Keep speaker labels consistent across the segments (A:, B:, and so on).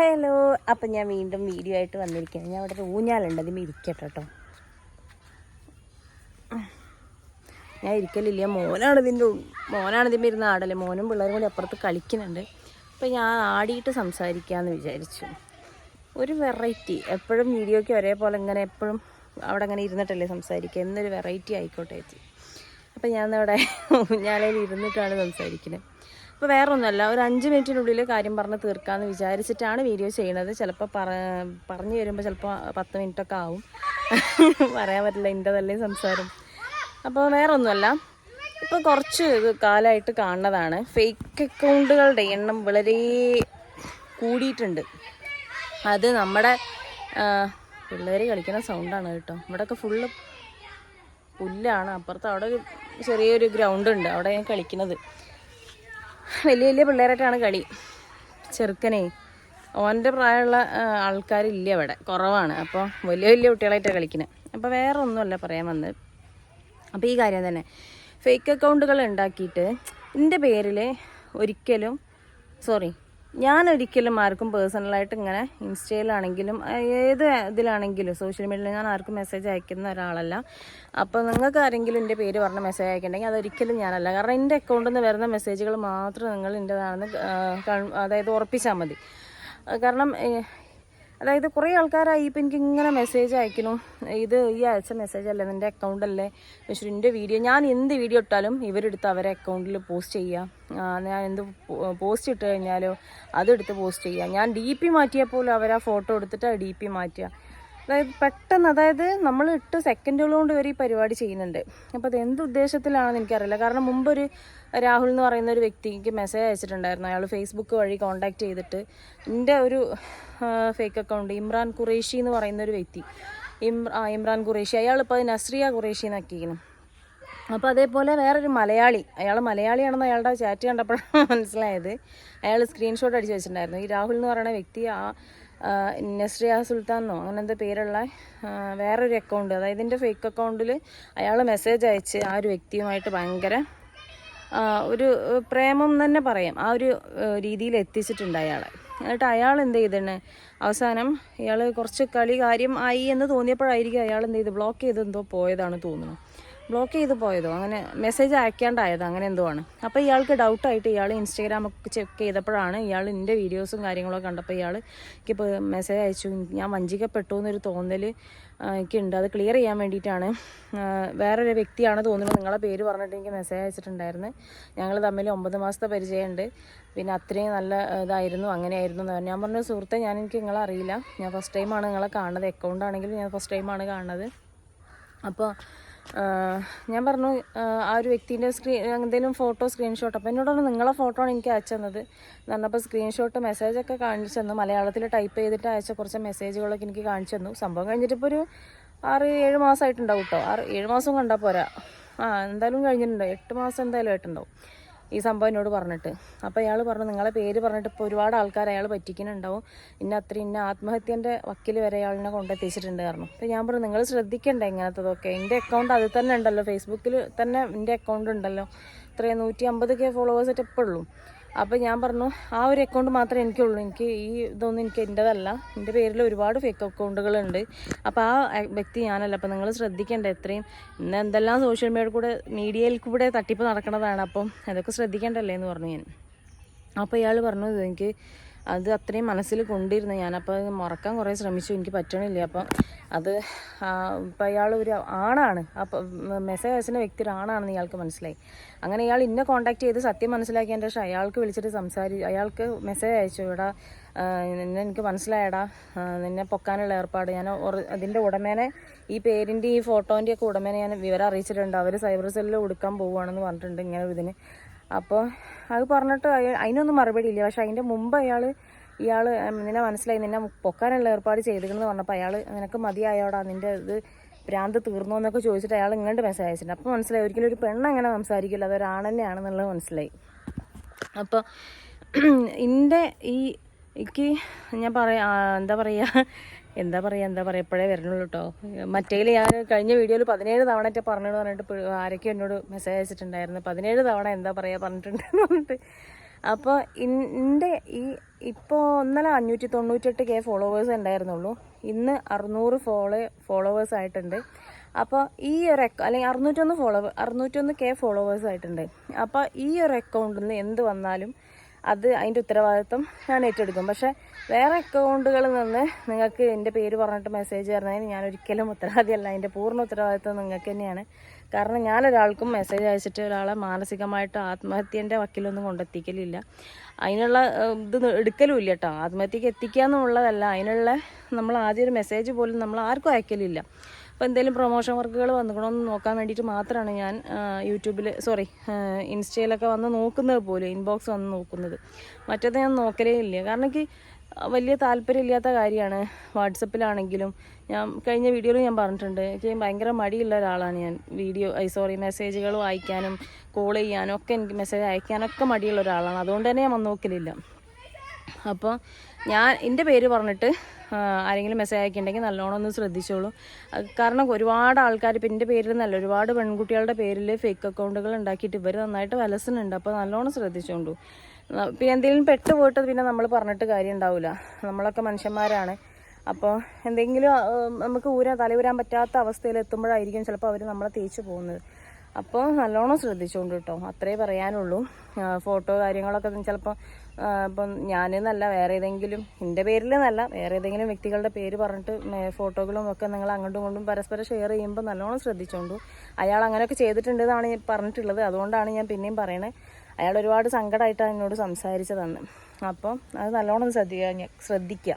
A: Hello, അപ്പം ഞാൻ വീണ്ടും വീഡിയോ ആയിട്ട് വന്നിരിക്കുകയാണ്. ഞാൻ അവിടെ ഊഞ്ഞാലുണ്ട്, അതിൽ ഇരിക്കട്ടെ കേട്ടോ. ഞാൻ ഇരിക്കലില്ല, മോനാണ് ഇതിൻ്റെ ഇരുന്ന് ആടല്ലേ. മോനും പിള്ളേരും കൂടി അപ്പുറത്ത് കളിക്കുന്നുണ്ട്. അപ്പം ഞാൻ ആടിയിട്ട് സംസാരിക്കാമെന്ന് വിചാരിച്ചു. ഒരു വെറൈറ്റി, എപ്പോഴും വീഡിയോയ്ക്ക് ഒരേപോലെ ഇങ്ങനെ എപ്പോഴും അവിടെ അങ്ങനെ ഇരുന്നിട്ടല്ലേ സംസാരിക്കുക, എന്നൊരു വെറൈറ്റി ആയിക്കോട്ടെ ചേച്ചി. അപ്പം ഞാനവിടെ ഊഞ്ഞാലയിൽ ഇരുന്നിട്ടാണ് സംസാരിക്കുന്നത്. അപ്പോൾ വേറെ ഒന്നുമല്ല, ഒരു 5 മിനിറ്റിനുള്ളിൽ കാര്യം പറഞ്ഞ് തീർക്കാമെന്ന് വിചാരിച്ചിട്ടാണ് വീഡിയോ ചെയ്യണത്. ചിലപ്പോൾ പറഞ്ഞു വരുമ്പോൾ ചിലപ്പോൾ 10 മിനിറ്റൊക്കെ ആവും. പറയാൻ പറ്റില്ല, ഇൻ്റെതല്ലേ സംസാരം. അപ്പോൾ വേറെ ഒന്നുമല്ല, ഇപ്പോൾ കുറച്ച് കാലമായിട്ട് കാണുന്നതാണ് ഫേക്ക് അക്കൗണ്ടുകളുടെ എണ്ണം വളരെ കൂടിയിട്ടുണ്ട്. അത് നമ്മുടെ പിള്ളേർ കളിക്കുന്ന സൗണ്ടാണ് കേട്ടോ. ഇവിടെയൊക്കെ ഫുള്ള് പുല്ലാണ്. അപ്പുറത്ത് അവിടെ ഒരു ചെറിയൊരു ഗ്രൗണ്ട് ഉണ്ട്, അവിടെ ഞാൻ കളിക്കുന്നത്. വലിയ വലിയ പിള്ളേരായിട്ടാണ് കളി. ചെറുക്കനെ ഓൻ്റെ പ്രായമുള്ള ആൾക്കാരില്ല ഇവിടെ, കുറവാണ്. അപ്പോൾ വലിയ വലിയ കുട്ടികളായിട്ടാണ് കളിക്കുന്നത്. അപ്പോൾ വേറെ ഒന്നുമല്ല പറയാൻ വന്നത്. അപ്പോൾ ഈ കാര്യം തന്നെ, ഫേക്ക് അക്കൗണ്ടുകൾ ഉണ്ടാക്കിയിട്ട് എൻ്റെ പേരിൽ ഞാൻ ഒരിക്കലും ആർക്കും പേഴ്സണലായിട്ട് ഇങ്ങനെ ഇൻസ്റ്റയിലാണെങ്കിലും ഏത് ഇതിലാണെങ്കിലും സോഷ്യൽ മീഡിയയിൽ ഞാൻ ആർക്കും മെസ്സേജ് അയക്കുന്ന ഒരാളല്ല. അപ്പോൾ നിങ്ങൾക്ക് ആരെങ്കിലും എൻ്റെ പേര് പറഞ്ഞ് മെസ്സേജ് അയക്കണമെങ്കിൽ അതൊരിക്കലും ഞാനല്ല. കാരണം എൻ്റെ അക്കൗണ്ടിൽ നിന്ന് വരുന്ന മെസ്സേജുകൾ മാത്രം നിങ്ങൾ എൻ്റെതാണെന്ന് ഉറപ്പിച്ചാൽ മതി. കാരണം കുറേ ആൾക്കാരായി ഇപ്പം എനിക്ക് ഇങ്ങനെ മെസ്സേജ് അയക്കണം, ഇത് ഈ അയച്ച മെസ്സേജ് അല്ലേ, എൻ്റെ അക്കൗണ്ടല്ലേ, പക്ഷേ എൻ്റെ വീഡിയോ, ഞാൻ എന്ത് വീഡിയോ ഇട്ടാലും ഇവരെടുത്ത് അവരെ അക്കൗണ്ടിൽ പോസ്റ്റ് ചെയ്യുക. ഞാൻ എന്ത് പോസ്റ്റ് ഇട്ട് കഴിഞ്ഞാലോ അതെടുത്ത് പോസ്റ്റ് ചെയ്യുക. ഞാൻ DP മാറ്റിയാൽ പോലും അവർ ആ ഫോട്ടോ എടുത്തിട്ട് ആ DP മാറ്റുക. പെട്ടെന്ന് നമ്മൾ 8 സെക്കൻഡുകൾ കൊണ്ട് വരെ ഈ പരിപാടി ചെയ്യുന്നുണ്ട്. അപ്പോൾ അത് എന്ത് ഉദ്ദേശത്തിലാണെന്ന് എനിക്കറിയില്ല. കാരണം മുമ്പൊരു രാഹുൽ എന്ന് പറയുന്ന ഒരു വ്യക്തിക്ക് മെസ്സേജ് അയച്ചിട്ടുണ്ടായിരുന്നു. അയാൾ ഫേസ്ബുക്ക് വഴി കോൺടാക്ട് ചെയ്തിട്ട് എൻ്റെ ഒരു ഫേക്ക് അക്കൗണ്ട് ഇമ്രാൻ ഖുറേഷി എന്ന് പറയുന്ന ഒരു വ്യക്തി, ഇമ്രാൻ ഖുറേഷി, അയാളിപ്പോൾ അത് നസ്രിയ ഖുറേഷി എന്നാക്കിയിരിക്കണം. അപ്പോൾ അതേപോലെ വേറൊരു മലയാളി, അയാൾ മലയാളിയാണെന്ന് അയാളുടെ ചാറ്റ് കണ്ടപ്പോഴാണ് മനസ്സിലായത്. അയാൾ സ്ക്രീൻഷോട്ട് അടിച്ച് വെച്ചിട്ടുണ്ടായിരുന്നു. ഈ രാഹുൽ എന്ന് പറയുന്ന വ്യക്തി നസ്രിയ സുൽത്താനോ അങ്ങനെ എന്താ പേരുള്ള വേറൊരു അക്കൗണ്ട്, അതായത് എൻ്റെ ഫേക്ക് അക്കൗണ്ടിൽ അയാൾ മെസ്സേജ് അയച്ച് ആ ഒരു വ്യക്തിയുമായിട്ട് ഭയങ്കര ഒരു പ്രേമം തന്നെ പറയാം, ആ ഒരു രീതിയിൽ എത്തിച്ചിട്ടുണ്ട് അയാളെ. എന്നിട്ട് അയാൾ എന്ത് ചെയ്തിട്ടുണ്ട്, അവസാനം ഇയാൾ കുറച്ച് കാര്യം ആയി എന്ന് തോന്നിയപ്പോഴായിരിക്കും അയാൾ എന്ത് ചെയ്ത് ബ്ലോക്ക് ചെയ്ത് എന്തോ പോയതാണ് തോന്നുന്നു. ബ്ലോക്ക് ചെയ്ത് പോയതോ അങ്ങനെ മെസ്സേജ് അയക്കാണ്ടായതോ അങ്ങനെ എന്തോ ആണ്. അപ്പോൾ ഇയാൾക്ക് ഡൗട്ടായിട്ട് ഇയാൾ ഇൻസ്റ്റാഗ്രാമൊക്കെ ചെക്ക് ചെയ്തപ്പോഴാണ് ഇയാൾ എൻ്റെ വീഡിയോസും കാര്യങ്ങളൊക്കെ കണ്ടപ്പോൾ ഇയാൾ എനിക്കിപ്പോൾ മെസ്സേജ് അയച്ചു, ഞാൻ വഞ്ചിക്കപ്പെട്ടു എന്നൊരു തോന്നൽ എനിക്കുണ്ട്. അത് ക്ലിയർ ചെയ്യാൻ വേണ്ടിയിട്ടാണ്, വേറൊരു വ്യക്തിയാണ് തോന്നുന്നു നിങ്ങളെ പേര് പറഞ്ഞിട്ട് എനിക്ക് മെസ്സേജ് അയച്ചിട്ടുണ്ടായിരുന്നു. ഞങ്ങൾ തമ്മിൽ 9 മാസത്തെ പരിചയമുണ്ട്, പിന്നെ അത്രയും നല്ല ഇതായിരുന്നു, അങ്ങനെയായിരുന്നു എന്ന് പറഞ്ഞു. ഞാൻ പറഞ്ഞു, സുഹൃത്തെ, എനിക്ക് നിങ്ങളെ അറിയില്ല, ഞാൻ ഫസ്റ്റ് ടൈമാണ് നിങ്ങളെ കാണുന്നത്, അക്കൗണ്ടാണെങ്കിലും ഞാൻ ഫസ്റ്റ് ടൈമാണ് കാണുന്നത്. അപ്പോൾ ഞാൻ പറഞ്ഞു, ആ ഒരു വ്യക്തിൻ്റെ എന്തെങ്കിലും ഫോട്ടോ സ്ക്രീൻഷോട്ട്, അപ്പോൾ എന്നോടാണ് നിങ്ങളെ ഫോട്ടോ ആണ് എനിക്ക് അയച്ചു തന്നത് എന്ന് പറഞ്ഞപ്പോൾ സ്ക്രീൻഷോട്ട് മെസ്സേജൊക്കെ കാണിച്ചു തന്നു. മലയാളത്തിൽ ടൈപ്പ് ചെയ്തിട്ട് അയച്ച കുറച്ച് മെസ്സേജുകളൊക്കെ എനിക്ക് കാണിച്ചു തന്നു. സംഭവം കഴിഞ്ഞിട്ടിപ്പോൾ ഒരു 6-7 മാസമായിട്ടുണ്ടാവും കേട്ടോ. 7 മാസം കണ്ടാൽ പോരാ, എന്തായാലും കഴിഞ്ഞിട്ടുണ്ടോ, 8 മാസം എന്തായാലും ആയിട്ടുണ്ടാവും ഈ സംഭവം എന്നോട് പറഞ്ഞിട്ട്. അപ്പോൾ അയാൾ പറഞ്ഞു, നിങ്ങളെ പേര് പറഞ്ഞിട്ട് ഇപ്പോൾ ഒരുപാട് ആൾക്കാർ അയാൾ പറ്റിക്കുന്നുണ്ടാവും, ഇന്ന ആത്മഹത്യൻ്റെ വക്കിൽ വരെ അയാളിനെ കൊണ്ടെത്തിച്ചിട്ടുണ്ട് പറഞ്ഞു. അപ്പോൾ ഞാൻ പറഞ്ഞു, നിങ്ങൾ ശ്രദ്ധിക്കണ്ടേ ഇങ്ങനത്തതൊക്കെ. എൻ്റെ അക്കൗണ്ട് അതിൽ തന്നെ ഉണ്ടല്ലോ, ഫേസ്ബുക്കിൽ തന്നെ എൻ്റെ അക്കൗണ്ട് ഉണ്ടല്ലോ, ഇത്രയും 150K ഫോളോവേഴ്സായിട്ട് എപ്പോൾ ഉള്ളൂ. അപ്പോൾ ഞാൻ പറഞ്ഞു, ആ ഒരു അക്കൗണ്ട് മാത്രമേ എനിക്കുള്ളൂ, എനിക്ക് ഈ ഇതൊന്നും എനിക്ക് എൻ്റെതല്ല, എൻ്റെ പേരിൽ ഒരുപാട് ഫേക്ക് അക്കൗണ്ടുകളുണ്ട്. അപ്പോൾ ആ വ്യക്തി ഞാനല്ല. അപ്പോൾ നിങ്ങൾ ശ്രദ്ധിക്കേണ്ടേ, എത്രയും ഇന്ന് എന്തെല്ലാം സോഷ്യൽ മീഡിയയിൽ കൂടെ തട്ടിപ്പ് നടക്കുന്നതാണ്, അപ്പം അതൊക്കെ ശ്രദ്ധിക്കേണ്ടല്ലേ എന്ന് പറഞ്ഞു ഞാൻ. അപ്പോൾ ഇയാൾ പറഞ്ഞു, എനിക്ക് അത് അത്രയും മനസ്സിൽ കൊണ്ടിരുന്നു, ഞാനപ്പോൾ മറക്കാൻ കുറേ ശ്രമിച്ചു, എനിക്ക് പറ്റണില്ല. അപ്പം അത് ഇപ്പം അയാൾ ഒരു ആണാണ്, അപ്പം മെസ്സേജ് അയച്ച വ്യക്തി ഒരു ആണാണെന്ന് ഇയാൾക്ക് മനസ്സിലായി. അങ്ങനെ ഇയാൾ ഇന്നെ കോൺടാക്ട് ചെയ്ത് സത്യം മനസ്സിലാക്കിയതിൻ്റെ ശേഷം അയാൾക്ക് വിളിച്ചിട്ട് അയാൾക്ക് മെസ്സേജ് അയച്ചു, എടാ നിന്നെ എനിക്ക് മനസ്സിലായടാ, നിന്നെ പൊക്കാനുള്ള ഏർപ്പാട് ഞാൻ അതിൻ്റെ ഉടമേനെ, ഈ പേരിൻ്റെ ഈ ഫോട്ടോൻ്റെ ഒക്കെ ഉടമേനെ ഞാൻ വിവരം അറിയിച്ചിട്ടുണ്ട്, അവർ സൈബർ സെല്ലിൽ കൊടുക്കാൻ പോവുകയാണെന്ന് പറഞ്ഞിട്ടുണ്ട് ഇങ്ങനെ ഇതിന്. അപ്പോൾ അത് പറഞ്ഞിട്ട് അതിനൊന്നും മറുപടി ഇല്ല. പക്ഷെ അതിൻ്റെ മുമ്പ് ഇയാൾ നിന്നെ മനസ്സിലായി, നിന്നെ പൊക്കാനുള്ള ഏർപ്പാട് ചെയ്തിരിക്കണമെന്ന് പറഞ്ഞപ്പോൾ അയാൾ, നിനക്ക് മതിയായോടാ, നിൻ്റെ ഇത് ഭ്രാന്ത് തീർന്നു എന്നൊക്കെ ചോദിച്ചിട്ട് അയാൾ ഇങ്ങോട്ട് മെസ്സേജ് അയച്ചിട്ടുണ്ട്. അപ്പോൾ മനസ്സിലായി ഒരിക്കലും ഒരു പെണ്ണങ്ങനെ സംസാരിക്കില്ല, അതൊരാണെന്നെയാണെന്നുള്ളത് മനസ്സിലായി. അപ്പോൾ എനിക്ക് ഞാൻ എന്താ പറയുക ഇപ്പോഴേ വരണുള്ളൂ കേട്ടോ. മറ്റേതിൽ ഞാൻ കഴിഞ്ഞ വീഡിയോയിൽ 17 തവണ പറഞ്ഞിട്ട് ആരൊക്കെ എന്നോട് മെസ്സേജ് അയച്ചിട്ടുണ്ടായിരുന്നു, 17 തവണ എന്താ പറയുക പറഞ്ഞിട്ടുണ്ടെന്ന് പറഞ്ഞിട്ട്. അപ്പോൾ എൻ്റെ ഇപ്പോൾ ഇന്നലെ 598K ഫോളോവേഴ്സ് ഉണ്ടായിരുന്നുള്ളൂ. ഇന്ന് 600 ഫോളോവേഴ്സ് ആയിട്ടുണ്ട്. അപ്പോൾ ഈ ഒരു അല്ലെങ്കിൽ 601K ഫോളോവേഴ്സ് ആയിട്ടുണ്ട്. അപ്പോൾ ഈ ഒരു അക്കൗണ്ടിൽ നിന്ന് എന്ത് വന്നാലും അത് അതിൻ്റെ ഉത്തരവാദിത്വം ഞാൻ ഏറ്റെടുക്കും. പക്ഷേ വേറെ അക്കൗണ്ടുകളിൽ നിന്ന് നിങ്ങൾക്ക് എൻ്റെ പേര് പറഞ്ഞിട്ട് മെസ്സേജ് തരുന്നതിന് ഞാൻ ഒരിക്കലും ഉത്തരവാദിയല്ല. അതിൻ്റെ പൂർണ്ണ ഉത്തരവാദിത്വം നിങ്ങൾക്ക് തന്നെയാണ്. കാരണം ഞാനൊരാൾക്കും മെസ്സേജ് അയച്ചിട്ട് ഒരാളെ മാനസികമായിട്ട് ആത്മഹത്യൻ്റെ വക്കിലൊന്നും കൊണ്ടെത്തിക്കലില്ല. അതിനുള്ള ഇത് എടുക്കലുമില്ല കേട്ടോ. ആത്മഹത്യക്ക് എത്തിക്കുക എന്നുള്ളതല്ല, അതിനുള്ള നമ്മൾ ആദ്യം ഒരു മെസ്സേജ് പോലും നമ്മൾ ആർക്കും അയക്കലില്ല. അപ്പോൾ എന്തെങ്കിലും പ്രൊമോഷൻ വർക്കുകൾ വന്നിക്കണമെന്ന് നോക്കാൻ വേണ്ടിയിട്ട് മാത്രമാണ് ഞാൻ ഇൻസ്റ്റയിലൊക്കെ വന്ന് നോക്കുന്നത് പോലും, ഇൻബോക്സ് വന്ന് നോക്കുന്നത്. മറ്റത് ഞാൻ നോക്കലേ ഇല്ല. കാരണം എനിക്ക് വലിയ താല്പര്യമില്ലാത്ത കാര്യമാണ്. വാട്സപ്പിലാണെങ്കിലും ഞാൻ കഴിഞ്ഞ വീഡിയോയിൽ ഞാൻ പറഞ്ഞിട്ടുണ്ട്, എനിക്ക് ഭയങ്കര മടിയുള്ള ഒരാളാണ് ഞാൻ. മെസ്സേജുകൾ വായിക്കാനും കോൾ ചെയ്യാനും ഒക്കെ, എനിക്ക് മെസ്സേജ് അയക്കാനൊക്കെ മടിയുള്ള ഒരാളാണ്. അതുകൊണ്ട് തന്നെ ഞാൻ വന്ന് നോക്കലില്ല. അപ്പോൾ എൻ്റെ പേര് പറഞ്ഞിട്ട് ആരെങ്കിലും മെസ്സേജ് അയക്കുന്നുണ്ടെങ്കിൽ നല്ലോണം ഒന്ന് ശ്രദ്ധിച്ചോളൂ. കാരണം ഒരുപാട് ആൾക്കാർ ഇപ്പം എൻ്റെ പേരിൽ നിന്നല്ല, ഒരുപാട് പെൺകുട്ടികളുടെ പേരിൽ ഫേക്ക് അക്കൗണ്ടുകൾ ഉണ്ടാക്കിയിട്ട് ഇവർ നന്നായിട്ട് വലസുന്നുണ്ട്. അപ്പോൾ നല്ലോണം ശ്രദ്ധിച്ചോണ്ടു. പിന്നെ എന്തെങ്കിലും പെട്ടുപോയിട്ട് പിന്നെ നമ്മൾ പറഞ്ഞിട്ട് കാര്യം ഉണ്ടാവില്ല. നമ്മളൊക്കെ മനുഷ്യന്മാരാണ്. അപ്പോൾ എന്തെങ്കിലും നമുക്ക് തലയൂരാൻ പറ്റാത്ത അവസ്ഥയിൽ എത്തുമ്പോഴായിരിക്കും ചിലപ്പോൾ അവർ നമ്മളെ തേച്ച് പോകുന്നത്. അപ്പോൾ നല്ലോണം ശ്രദ്ധിച്ചുകൊണ്ട് കേട്ടോ, അത്രേ പറയാനുള്ളൂ. ഫോട്ടോ കാര്യങ്ങളൊക്കെ ചിലപ്പോൾ ഇപ്പം ഞാനെന്നല്ല, വേറെ ഏതെങ്കിലും എൻ്റെ പേരിൽ എന്നല്ല, വേറെ ഏതെങ്കിലും വ്യക്തികളുടെ പേര് പറഞ്ഞിട്ട് ഫോട്ടോകളും ഒക്കെ നിങ്ങൾ അങ്ങോട്ടും ഇങ്ങോട്ടും പരസ്പരം ഷെയർ ചെയ്യുമ്പോൾ നല്ലോണം ശ്രദ്ധിച്ചുകൊണ്ടു. അയാൾ അങ്ങനെയൊക്കെ ചെയ്തിട്ടുണ്ടെന്നാണ് ഞാൻ പറഞ്ഞിട്ടുള്ളത്. അതുകൊണ്ടാണ് ഞാൻ പിന്നെയും പറയണത്. അയാൾ ഒരുപാട് സങ്കടമായിട്ടാണ് എന്നോട് സംസാരിച്ചതെന്ന്. അപ്പം അത് നല്ലോണം ശ്രദ്ധിക്കുക.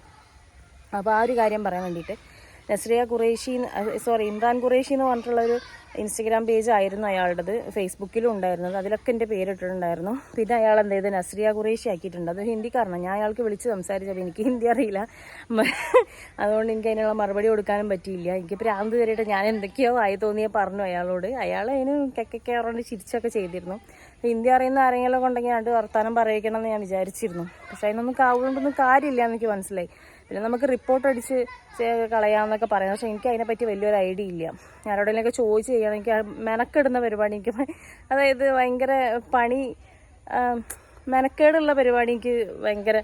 A: അപ്പോൾ ആ ഒരു കാര്യം പറയാൻ വേണ്ടിയിട്ട് ഇമ്രാൻ ഖുറേഷി എന്ന് പറഞ്ഞിട്ടുള്ളൊരു ഇൻസ്റ്റഗ്രാം പേജ് ആയിരുന്നു അയാളുടേത്. ഫേസ്ബുക്കിലും ഉണ്ടായിരുന്നത്. അതിലൊക്കെ എൻ്റെ പേരിട്ടിട്ടുണ്ടായിരുന്നു. പിന്നെ അയാൾ എന്ത് ചെയ്ത് നസ്രിയ ഖുറേഷി ആക്കിയിട്ടുണ്ട്. അത് ഹിന്ദിക്കാരനാണ്. ഞാൻ അയാൾക്ക് വിളിച്ച് സംസാരിച്ചപ്പോൾ എനിക്ക് ഹിന്ദി അറിയില്ല. അതുകൊണ്ട് എനിക്ക് അതിനുള്ള മറുപടി കൊടുക്കാനും പറ്റിയില്ല. എനിക്ക് ഭ്രാന്ത് കയറിയിട്ട് ഞാൻ എന്തൊക്കെയോ ആയി തോന്നിയേ പറഞ്ഞു അയാളോട്. അയാൾ അതിന് കെക്കറോണ്ട് ചിരിച്ചൊക്കെ ചെയ്തിരുന്നു. ഹിന്ദി അറിയുന്ന ആരെങ്കിലും ഉണ്ടെങ്കിൽ രണ്ട് വർത്താനം പറയിക്കണം എന്ന് ഞാൻ വിചാരിച്ചിരുന്നു. പക്ഷെ അതിനൊന്നും അതുകൊണ്ടൊന്നും കാര്യമില്ല എന്ന് എനിക്ക് മനസ്സിലായി. പിന്നെ നമുക്ക് റിപ്പോർട്ട് അടിച്ച് കളയാമെന്നൊക്കെ പറയാം. പക്ഷെ എനിക്ക് അതിനെപ്പറ്റി വലിയൊരു ഐഡിയ ഇല്ല. ആരോടെങ്കിലൊക്കെ ചോദിച്ച് ചെയ്യണം. എനിക്ക് മെനക്കെടുന്ന പരിപാടി എനിക്ക്, അതായത് ഭയങ്കര മെനക്കേടുള്ള പരിപാടി എനിക്ക് ഭയങ്കര,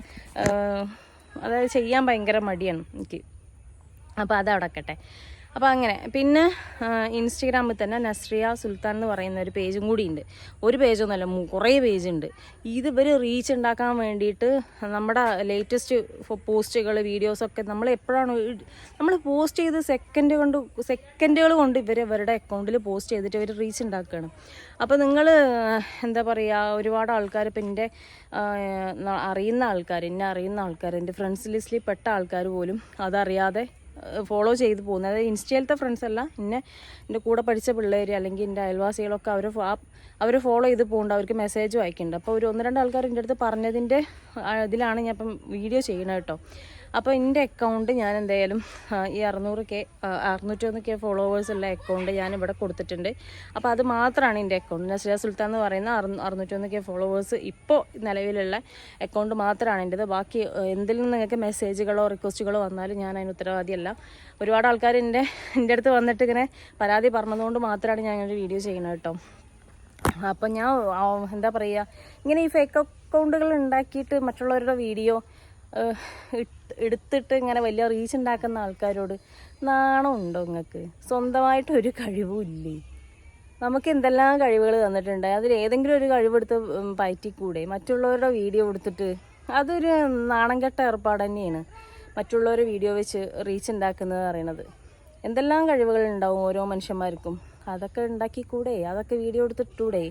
A: അതായത് ചെയ്യാൻ ഭയങ്കര മടിയാണ് എനിക്ക്. അപ്പോൾ അതടക്കട്ടെ. അപ്പോൾ അങ്ങനെ പിന്നെ ഇൻസ്റ്റഗ്രാമിൽ തന്നെ നസ്രിയ സുൽത്താൻ എന്ന് പറയുന്ന ഒരു പേജും കൂടി ഉണ്ട്. ഒരു പേജൊന്നുമല്ല, കുറേ പേജുണ്ട്. ഇവർ റീച്ച് ഉണ്ടാക്കാൻ വേണ്ടിയിട്ട് നമ്മുടെ ലേറ്റസ്റ്റ് പോസ്റ്റുകൾ വീഡിയോസൊക്കെ നമ്മൾ പോസ്റ്റ് ചെയ്ത് സെക്കൻഡുകൾ കൊണ്ട് ഇവരുടെ അക്കൗണ്ടിൽ പോസ്റ്റ് ചെയ്തിട്ട് ഇവർ റീച്ച് ഉണ്ടാക്കുകയാണ്. അപ്പോൾ നിങ്ങൾ എന്താ പറയുക, ഒരുപാട് ആൾക്കാർ ഇപ്പം എന്നെ അറിയുന്ന ആൾക്കാർ എൻ്റെ ഫ്രണ്ട്സ് ലിസ്റ്റിൽ പെട്ട ആൾക്കാർ പോലും അതറിയാതെ ഫോളോ ചെയ്ത് പോകുന്നത്. അതായത് ഇൻസ്റ്റയിലത്തെ ഫ്രണ്ട്സ് അല്ല, എൻ്റെ കൂടെ പഠിച്ച പിള്ളേർ അല്ലെങ്കിൽ എൻ്റെ അയൽവാസികളൊക്കെ അവർ ഫോളോ ചെയ്ത് പോകുന്നുണ്ട്. അവർക്ക് മെസ്സേജും അയക്കുന്നുണ്ട്. അപ്പോൾ ഒരു 1-2 ആൾക്കാർ എൻ്റെ അടുത്ത് പറഞ്ഞതിൻ്റെ ഇതിലാണ് ഞാൻ ഇപ്പം വീഡിയോ ചെയ്യണത് കേട്ടോ. അപ്പോൾ എൻ്റെ അക്കൗണ്ട് ഞാൻ എന്തായാലും ഈ 601K ഫോളോവേഴ്സ് ഉള്ള അക്കൗണ്ട് ഞാനിവിടെ കൊടുത്തിട്ടുണ്ട്. അപ്പോൾ അത് മാത്രമാണ് എൻ്റെ അക്കൗണ്ട്. നസ്രിയ സുൽത്താൻ എന്ന് പറയുന്ന 601K ഫോളോവേഴ്സ് ഇപ്പോൾ നിലവിലുള്ള അക്കൗണ്ട് മാത്രമാണ് എൻ്റെത്. ബാക്കി എന്തെങ്കിലും നിങ്ങൾക്ക് മെസ്സേജുകളോ റിക്വസ്റ്റുകളോ വന്നാലും ഞാൻ അതിന് ഉത്തരവാദിയല്ല. ഒരുപാട് ആൾക്കാർ എൻ്റെ അടുത്ത് വന്നിട്ട് ഇങ്ങനെ പരാതി പറഞ്ഞതുകൊണ്ട് മാത്രമാണ് ഞാൻ ഒരു വീഡിയോ ചെയ്യുന്നത് കേട്ടോ. അപ്പം ഞാൻ എന്താ പറയുക, ഇങ്ങനെ ഈ ഫേക്ക് അക്കൗണ്ടുകൾ ഉണ്ടാക്കിയിട്ട് മറ്റുള്ളവരുടെ വീഡിയോ എടുത്തിട്ട് ഇങ്ങനെ വലിയ റീച്ച് ഉണ്ടാക്കുന്ന ആൾക്കാരോട് നാണമുണ്ടോ നിങ്ങൾക്ക്? സ്വന്തമായിട്ടൊരു കഴിവുമില്ലേ? നമുക്ക് എന്തെല്ലാം കഴിവുകൾ തന്നിട്ടുണ്ട്. അതിൽ ഏതെങ്കിലും ഒരു കഴിവെടുത്ത് പയറ്റിക്കൂടെ? മറ്റുള്ളവരുടെ വീഡിയോ എടുത്തിട്ട് അതൊരു നാണം കെട്ട ഏർപ്പാട് തന്നെയാണ്. മറ്റുള്ളവരുടെ വീഡിയോ വെച്ച് റീച്ച് ഉണ്ടാക്കുന്നത് പറയണത്. എന്തെല്ലാം കഴിവുകൾ ഉണ്ടാവും ഓരോ മനുഷ്യന്മാർക്കും. അതൊക്കെ ഉണ്ടാക്കിക്കൂടെ? അതൊക്കെ വീഡിയോ എടുത്തിട്ടൂടെ?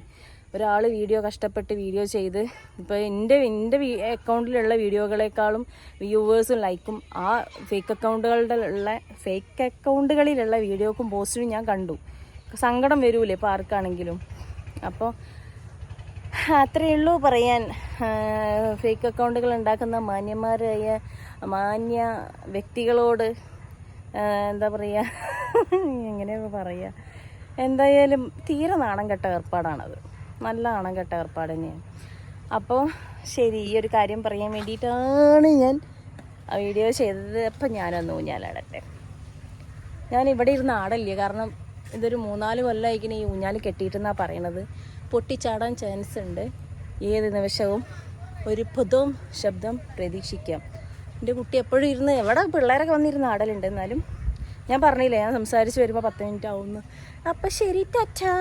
A: ഒരാൾ കഷ്ടപ്പെട്ട് വീഡിയോ ചെയ്ത് ഇപ്പോൾ എൻ്റെ അക്കൗണ്ടിലുള്ള വീഡിയോകളെക്കാളും വ്യൂവേഴ്സും ലൈക്കും ആ ഫേക്ക് അക്കൗണ്ടുകളിലുള്ള വീഡിയോക്കും പോസ്റ്റിനും ഞാൻ കണ്ടു. സങ്കടം വരൂലേ ഇപ്പോൾ ആർക്കാണെങ്കിലും? അപ്പോൾ അത്രയേ ഉള്ളൂ പറയാൻ. ഫേക്ക് അക്കൗണ്ടുകൾ ഉണ്ടാക്കുന്ന മാന്യ വ്യക്തികളോട് എന്താ പറയുക, എങ്ങനെയാണ് പറയുക, എന്തായാലും തീരെ നാണം കെട്ട ഏർപ്പാടാണത്. നല്ല നാണം കെട്ട ഏർപ്പാട് തന്നെയാണ്. അപ്പോൾ ശരി, ഈ ഒരു കാര്യം പറയാൻ വേണ്ടിയിട്ടാണ് ഞാൻ ആ വീഡിയോ ചെയ്തത്. അപ്പം ഞാനൊന്ന് ഊഞ്ഞാലാടട്ടെ. ഞാൻ ഇവിടെ ഇരുന്ന് ആടല്ലേ, കാരണം ഇതൊരു 3-4 കൊല്ലമായിരിക്കും ഈ ഊഞ്ഞാൽ കെട്ടിയിട്ടെന്നാണ് പറയണത്. പൊട്ടിച്ചാടാൻ ചാൻസ് ഉണ്ട് ഏത് നിമിഷവും. ഒരു പുതും ശബ്ദം പ്രതീക്ഷിക്കാം. എൻ്റെ കുട്ടി എപ്പോഴും ഇരുന്ന് എവിടെ പിള്ളേരൊക്കെ വന്നിരുന്ന് ആടലുണ്ട്. എന്നാലും ഞാൻ പറഞ്ഞില്ലേ, ഞാൻ സംസാരിച്ച് വരുമ്പോൾ 10 മിനിറ്റ് ആവുമെന്ന്. അപ്പം ശരി, ടാറ്റാ.